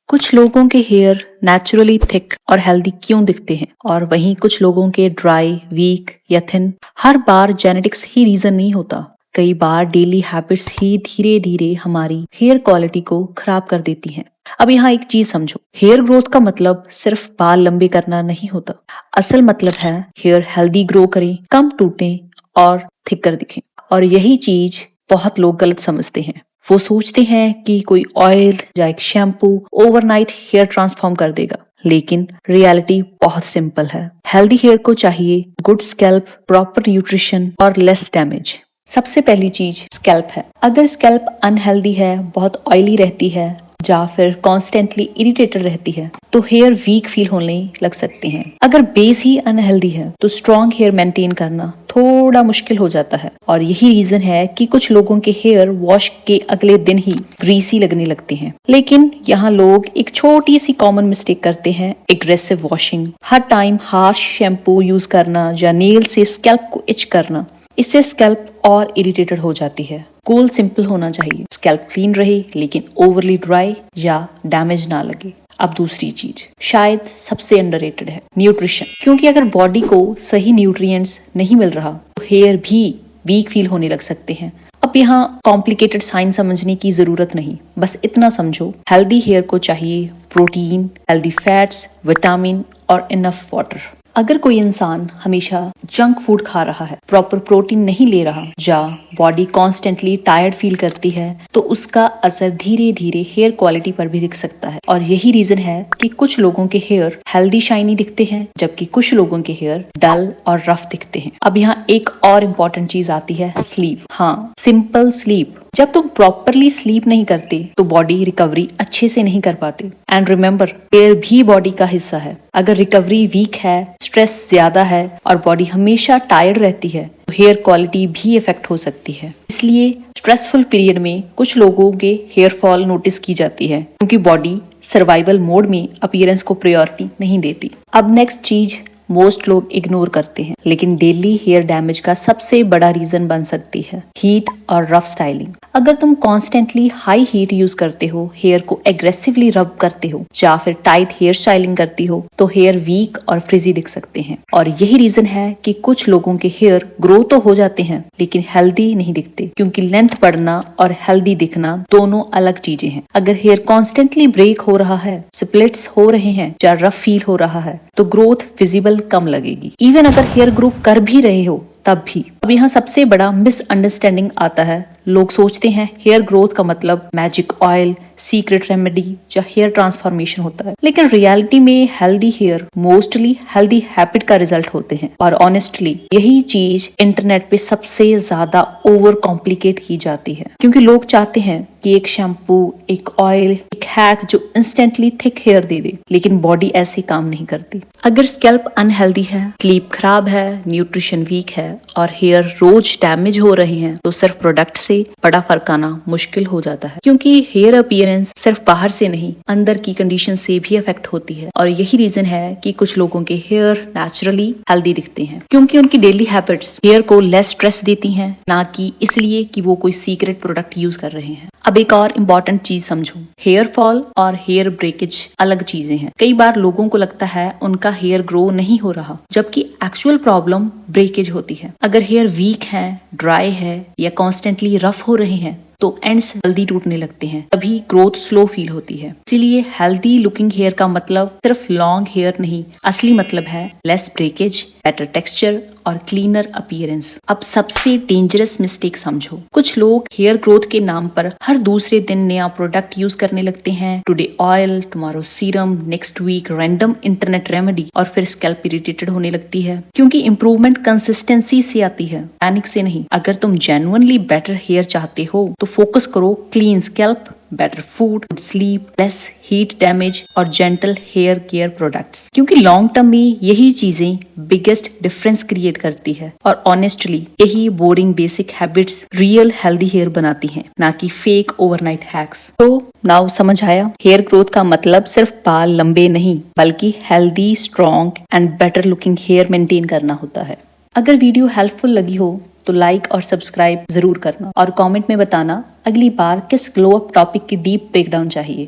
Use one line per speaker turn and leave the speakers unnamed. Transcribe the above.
कुछ लोगों के हेयर नेचुरली थिक और हेल्दी क्यों दिखते हैं और वहीं कुछ लोगों के ड्राई, वीक या थिन। हर बार जेनेटिक्स ही रीजन नहीं होता। कई बार डेली हैबिट्स ही धीरे धीरे हमारी हेयर क्वालिटी को खराब कर देती हैं। अब यहाँ एक चीज समझो, हेयर ग्रोथ का मतलब सिर्फ बाल लंबे करना नहीं होता। असल मतलब है हेयर हेल्दी ग्रो करें, कम टूटें और थिकर दिखें। और यही चीज बहुत लोग गलत समझते हैं। वो सोचते हैं कि कोई ऑयल या एक शैम्पू ओवरनाइट हेयर ट्रांसफॉर्म कर देगा, लेकिन रियलिटी बहुत सिंपल है। हेल्दी हेयर को चाहिए गुड स्कैल्प, प्रॉपर न्यूट्रिशन और लेस डैमेज। सबसे पहली चीज स्कैल्प है। अगर स्कैल्प अनहेल्दी है, बहुत ऑयली रहती है या फिर कॉन्स्टेंटली इरिटेटेड रहती है तो हेयर वीक फील होने लग सकते हैं। अगर बेस ही अनहेल्दी है तो स्ट्रॉन्ग हेयर मेंटेन करना थोड़ा मुश्किल हो जाता है। और यही रीजन है कि कुछ लोगों के हेयर वॉश के अगले दिन ही ग्रीसी लगने लगते हैं। लेकिन यहाँ लोग एक छोटी सी कॉमन मिस्टेक करते हैं, एग्रेसिव वॉशिंग। हर टाइम हार्श शैम्पू यूज करना या नेल से स्कैल्प को इच करना, इससे स्कैल्प और इरिटेटेड हो जाती है। गोल सिंपल होना चाहिए, स्कैल्प क्लीन रहे लेकिन ओवरली ड्राई या डैमेज ना लगे। अब दूसरी चीज शायद सबसे अंडररेटेड है, न्यूट्रिशन। क्योंकि अगर बॉडी को सही न्यूट्रिएंट्स नहीं मिल रहा तो हेयर भी वीक फील होने लग सकते हैं। अब यहाँ कॉम्प्लिकेटेड साइन समझने की जरूरत नहीं, बस इतना समझो, हेल्दी हेयर को चाहिए प्रोटीन, हेल्दी फैट्स, विटामिन और इनफ वाटर। अगर कोई इंसान हमेशा जंक फूड खा रहा है, प्रॉपर प्रोटीन नहीं ले रहा या बॉडी कॉन्स्टेंटली टायर्ड फील करती है तो उसका असर धीरे धीरे हेयर क्वालिटी पर भी दिख सकता है। और यही रीजन है कि कुछ लोगों के हेयर हेल्दी शाइनी दिखते हैं जबकि कुछ लोगों के हेयर डल और रफ दिखते हैं। अब यहाँ एक और इम्पोर्टेंट चीज आती है, स्लीप। हाँ, सिंपल स्लीप। जब तुम प्रॉपरली स्लीप नहीं करते तो बॉडी रिकवरी अच्छे से नहीं कर पाते। एंड रिमेम्बर, हेयर भी बॉडी का हिस्सा है। अगर रिकवरी वीक है, स्ट्रेस ज्यादा है और बॉडी हमेशा टायर्ड रहती है तो हेयर क्वालिटी भी इफेक्ट हो सकती है। इसलिए स्ट्रेसफुल पीरियड में कुछ लोगों के हेयर फॉल नोटिस की जाती है क्योंकि बॉडी सर्वाइवल मोड में अपीयरेंस को प्रायोरिटी नहीं देती। अब नेक्स्ट चीज मोस्ट लोग इग्नोर करते हैं लेकिन डेली हेयर डैमेज का सबसे बड़ा रीजन बन सकती है हीट और रफ स्टाइलिंग। अगर तुम कॉन्स्टेंटली हाई हीट यूज करते हो, हेयर को एग्रेसिवली रब करते हो या फिर टाइट हेयर स्टाइलिंग करती हो तो हेयर वीक और फ्रिजी दिख सकते हैं। और यही रीजन है कि कुछ लोगों के हेयर ग्रो तो हो जाते हैं लेकिन हेल्दी नहीं दिखते, क्योंकि लेंथ बढ़ना और हेल्दी दिखना दोनों अलग चीजें हैं। अगर हेयर कॉन्स्टेंटली ब्रेक हो रहा है, स्प्लिट्स हो रहे हैं या रफ फील हो रहा है तो ग्रोथ विजिबल कम लगेगी। इवन अगर हेयर ग्रो कर भी रहे हो तब भी। अब यहाँ सबसे बड़ा मिसअंडरस्टैंडिंग आता है, लोग सोचते हैं हेयर ग्रोथ का मतलब मैजिक ऑयल, सीक्रेट रेमेडी या हेयर ट्रांसफॉर्मेशन होता है। लेकिन रियलिटी में healthy hair mostly healthy habit का रिजल्ट होते हैं। और ऑनेस्टली यही चीज इंटरनेट पे सबसे ज्यादा ओवर कॉम्प्लिकेट की जाती है, क्योंकि लोग चाहते हैं कि एक शैम्पू, एक ऑयल, एक हैक जो इंस्टेंटली थिक हेयर दे दे, लेकिन बॉडी ऐसे काम नहीं करती। अगर स्कैल्प अनहेल्दी है, स्लीप खराब है, न्यूट्रिशन वीक है और हेयर रोज डैमेज हो रहे हैं तो सिर्फ प्रोडक्ट से बड़ा फर्क आना मुश्किल हो जाता है। क्योंकि हेयर अपीयरेंस सिर्फ बाहर से नहीं, अंदर की कंडीशन से भी अफेक्ट होती है। और यही रीजन है कि कुछ लोगों के हेयर नेचुरली हेल्दी दिखते हैं क्योंकि उनकी डेली हैबिट्स हेयर को लेस स्ट्रेस देती हैं, ना कि इसलिए कि वो कोई सीक्रेट प्रोडक्ट यूज कर रहे हैं। अब एक और इम्पोर्टेंट चीज समझो, हेयर फॉल और हेयर ब्रेकेज अलग चीजें हैं। कई बार लोगों को लगता है उनका हेयर ग्रो नहीं हो रहा, जबकि एक्चुअल प्रॉब्लम ब्रेकेज होती है। अगर हेयर वीक है, ड्राई है या कॉन्स्टेंटली रफ हो रहे हैं तो एंड्स जल्दी टूटने लगते हैं, तभी ग्रोथ स्लो फील होती है। इसीलिए हेल्दी लुकिंग हेयर का मतलब सिर्फ लॉन्ग हेयर नहीं, असली मतलब है लेस ब्रेकेज, बेटर टेक्सचर और क्लीनर अपीयरेंस। अब सबसे डेंजरस मिस्टेक समझो, कुछ लोग हेयर ग्रोथ के नाम पर हर दूसरे दिन नया प्रोडक्ट यूज करने लगते हैं। Today oil, tomorrow serum, next week random internet remedy, और फिर स्कैल्प इरिटेटेड होने लगती है। क्योंकि इंप्रूवमेंट कंसिस्टेंसी से आती है, पैनिक से नहीं। अगर तुम जेन्युइनली बेटर हेयर चाहते हो तो फोकस करो clean scalp, better food, sleep, less heat damage और जेंटल हेयर केयर प्रोडक्ट्स। क्योंकि लॉन्ग टर्म में यही चीजें बिगेस्ट डिफरेंस क्रिएट करती है। और ऑनेस्टली यही boring basic habits real healthy hair बनाती हैं, ना कि फेक ओवरनाइट हैक्स। तो नाउ समझ आया, हेयर ग्रोथ का मतलब सिर्फ बाल लंबे नहीं बल्कि healthy, strong and better looking hair maintain करना होता है। अगर वीडियो हेल्पफुल लगी हो तो लाइक और सब्सक्राइब जरूर करना और कमेंट में बताना अगली बार किस ग्लो अप टॉपिक की डीप ब्रेकडाउन चाहिए।